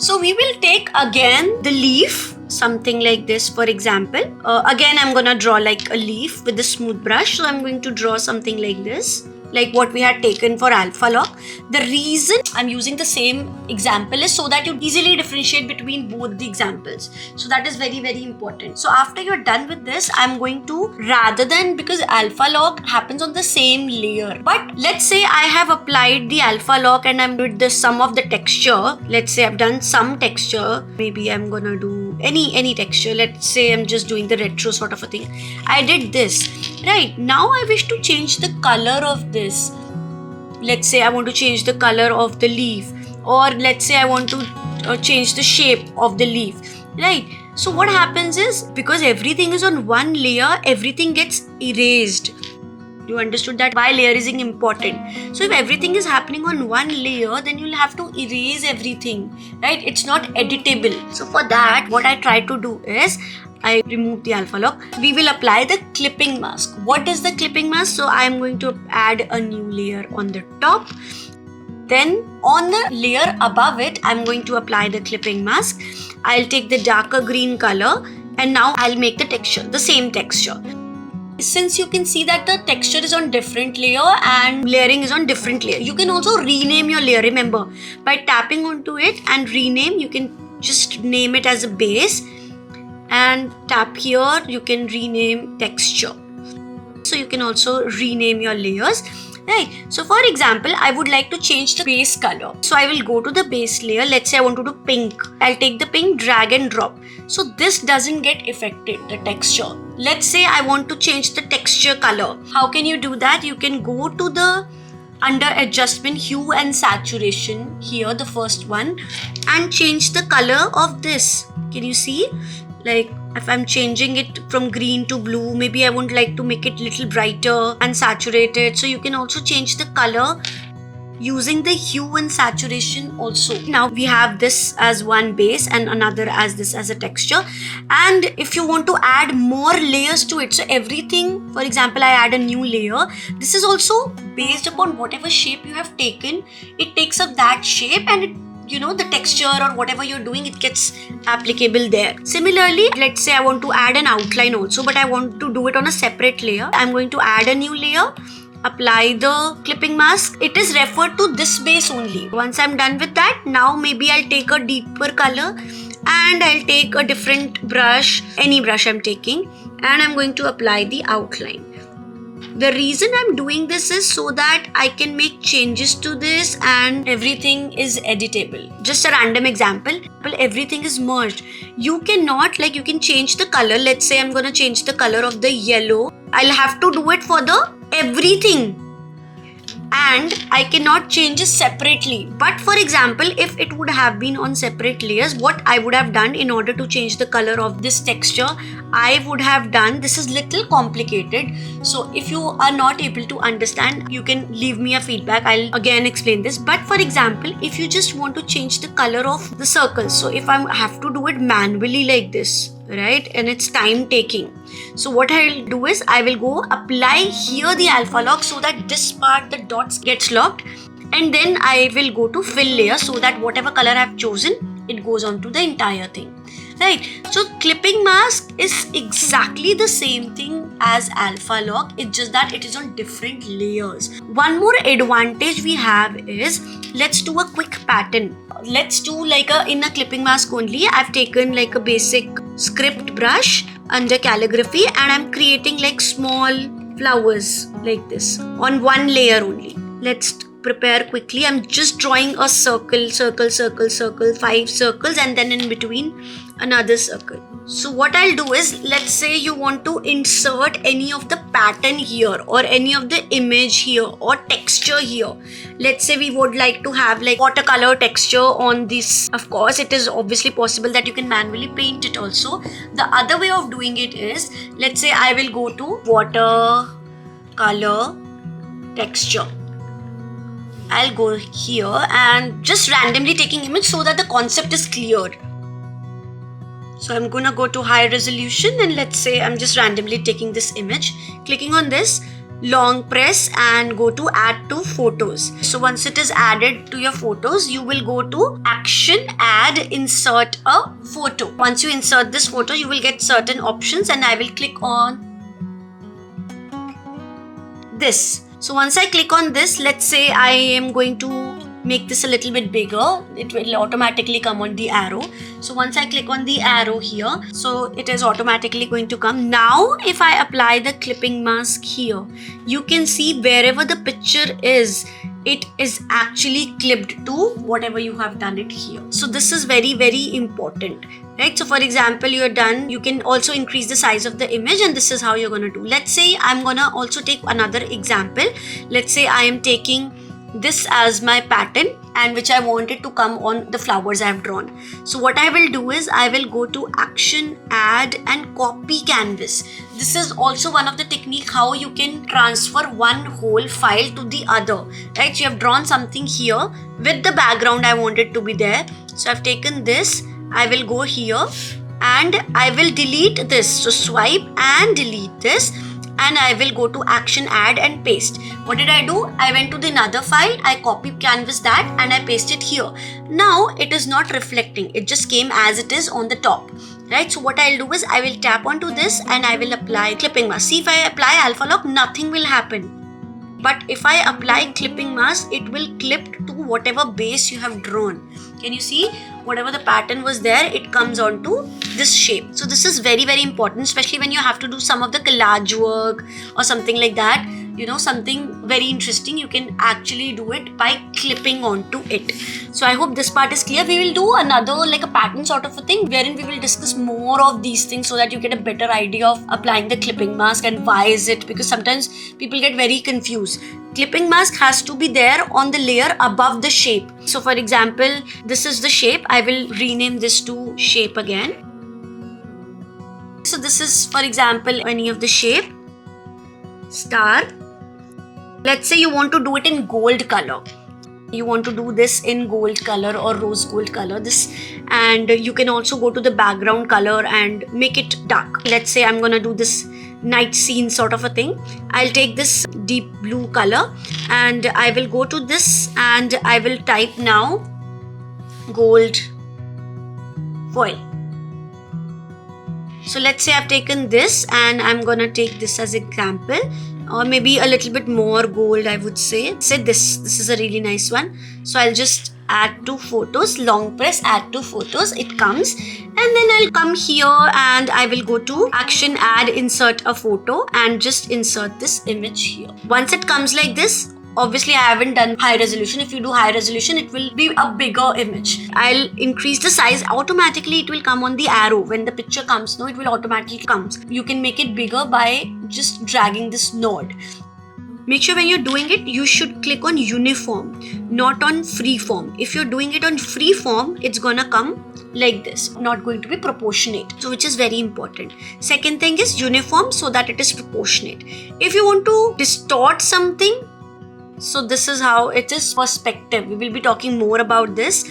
So we will take again the leaf, something like this, for example. Again, I'm gonna draw like a leaf with a smooth brush. So I'm going to draw something like this, like what we had taken for alpha lock. The reason I'm using the same example is so that you easily differentiate between both the examples. So that is very, very important. So after you're done with this, I'm going to, rather than, because alpha lock happens on the same layer, but let's say I have applied the alpha lock and I'm with the some of the texture. Let's say I've done some texture. Maybe I'm gonna do any texture. Let's say I'm just doing the retro sort of a thing. I did this. Right, now I wish to change the color of this. Let's say I want to change the color of the leaf, or let's say I want to change the shape of the leaf. Right, so what happens is, because everything is on one layer, everything gets erased. You understood that why layering is important. So if everything is happening on one layer, then you'll have to erase everything, right? It's not editable. So for that, what I try to do is, I remove the alpha lock. We will apply the clipping mask. What is the clipping mask? So I am going to add a new layer on the top. Then on the layer above it, I'm going to apply the clipping mask. I'll take the darker green color and now I'll make the texture, the same texture. Since you can see that the texture is on different layer and layering is on different layer, you can also rename your layer. Remember, by tapping onto it and rename, you can just name it as a base. And tap here, you can rename texture. So you can also rename your layers, right? So for example, I would like to change the base color. So I will go to the base layer. Let's say I want to do pink. I'll take the pink, drag and drop. So this doesn't get affected, the texture. Let's say I want to change the texture color. How can you do that? You can go to the under adjustment, hue and saturation, here the first one, and change the color of this. Can you see? Like if I'm changing it from green to blue, maybe I would like to make it little brighter and saturated. So you can also change the color using the hue and saturation also. Now we have this as one base and another as this as a texture. And if you want to add more layers to it, so everything, for example, I add a new layer. This is also based upon whatever shape you have taken. It takes up that shape and it, you know, the texture or whatever you're doing, it gets applicable there. Similarly, let's say I want to add an outline also, but I want to do it on a separate layer. I'm going to add a new layer, apply the clipping mask. It is referred to this base only. Once I'm done with that, now maybe I'll take a deeper color and I'll take a different brush, any brush I'm taking, and I'm going to apply the outline. The reason I'm doing this is so that I can make changes to this and everything is editable. Just a random example, everything is merged. You cannot, like, you can change the color. Let's say I'm going to change the color of the yellow. I'll have to do it for the everything. And I cannot change it separately. But for example, if it would have been on separate layers, what I would have done in order to change the color of this texture, I would have done, this is little complicated. So if you are not able to understand, you can leave me a feedback. I'll again explain this. But for example, if you just want to change the color of the circle, so if I have to do it manually like this, right, and it's time taking. So what I'll do is I will go apply here the alpha lock so that this part, the dots gets locked, and then I will go to fill layer so that whatever color I've chosen, it goes on to the entire thing. Right, so clipping mask is exactly the same thing as alpha lock. It's just that it is on different layers. One more advantage we have is, let's do a quick pattern. Let's do like in a clipping mask only. I've taken like a basic script brush under calligraphy and I'm creating like small flowers like this on one layer only. Let's prepare quickly. I'm just drawing a circle, 5 circles, and then in between another circle. So what I'll do is, let's say you want to insert any of the pattern here or any of the image here or texture here. Let's say we would like to have like watercolor texture on this. Of course, it is obviously possible that you can manually paint it also. The other way of doing it is, let's say I will go to watercolor texture. I'll go here and just randomly taking image so that the concept is cleared. So I'm gonna go to high resolution and let's say I'm just randomly taking this image, clicking on this. long press and go to add to photos. So once it is added to your photos, you will go to action, add, insert a photo. Once you insert this photo, you will get certain options and I will click on this. So once I click on this, let's say I am going to make this a little bit bigger, it will automatically come on the arrow. So once I click on the arrow here, so it is automatically going to come. Now if I apply the clipping mask here, you can see wherever the picture is, it is actually clipped to whatever you have done it here. So this is very, very important, right? So for example, you're done, you can also increase the size of the image, and this is how you're going to do. Let's say I'm going to also take another example. Let's say I am taking this as my pattern and which I wanted to come on the flowers I have drawn. So what I will do is I will go to action, add, and copy canvas. This is also one of the technique how you can transfer one whole file to the other, right? So you have drawn something here with the background I wanted to be there. So I've taken this, I will go here and I will delete this. So swipe and delete this, and I will go to action, add, and paste. What did I do? I went to the another file, I copied canvas that and I pasted here. Now it is not reflecting, it just came as it is on the top, right? So what I'll do is I will tap onto this and I will apply clipping mask. See, if I apply alpha lock, nothing will happen. But if I apply clipping mask, it will clip to whatever base you have drawn. Can you see? Whatever the pattern was there, it comes onto this shape. So this is very, very important, especially when you have to do some of the collage work or something like that. You know, something very interesting, you can actually do it by clipping onto it. So I hope this part is clear. We will do another like a pattern sort of a thing wherein we will discuss more of these things so that you get a better idea of applying the clipping mask and why is it, because sometimes people get very confused. Clipping mask has to be there on the layer above the shape. So for example, this is the shape. I will rename this to shape again. So this is, for example, any of the shape, star. Let's say you want to do it in gold color. You want to do this in gold color or rose gold color, this, and you can also go to the background color and make it dark. Let's say I'm gonna do this night scene sort of a thing. I'll take this deep blue color and I will go to this and I will type now gold foil. So let's say I've taken this and I'm gonna take this as example, or maybe a little bit more gold, I would say. Say this is a really nice one. So I'll just add to photos, long press, add to photos, it comes, and then I'll come here and I will go to action, add, insert a photo and just insert this image here. Once it comes like this, obviously I haven't done high resolution. If you do high resolution, it will be a bigger image. I'll increase the size, automatically it will come on the arrow. When the picture comes, no, it will automatically come. You can make it bigger by just dragging this node. Make sure when you're doing it, you should click on uniform, not on freeform. If you're doing it on freeform, it's gonna come like this, not going to be proportionate. So which is very important. Second thing is uniform so that it is proportionate. If you want to distort something, so this is how it is, perspective. We will be talking more about this,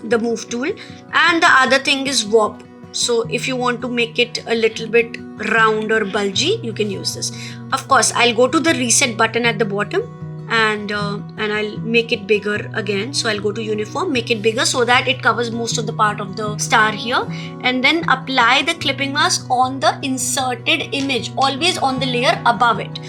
the move tool. And the other thing is warp. So if you want to make it a little bit round or bulgy, you can use this. Of course, I'll go to the reset button at the bottom and I'll make it bigger again. So I'll go to uniform, make it bigger so that it covers most of the part of the star here, and then apply the clipping mask on the inserted image, always on the layer above it.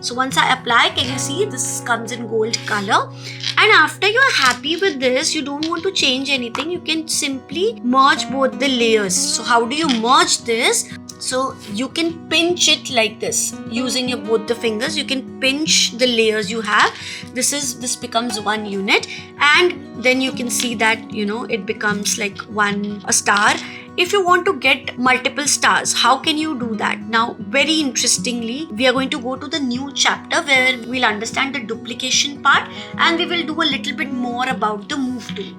So once I apply, can you see this comes in gold color? And after you are happy with this, you don't want to change anything, you can simply merge both the layers. So how do you merge this? So you can pinch it like this using your both the fingers. You can pinch the layers you have. This becomes one unit, and then you can see that, you know, it becomes like a star. If you want to get multiple stars, how can you do that? Now, very interestingly, we are going to go to the new chapter where we'll understand the duplication part and we will do a little bit more about the move tool.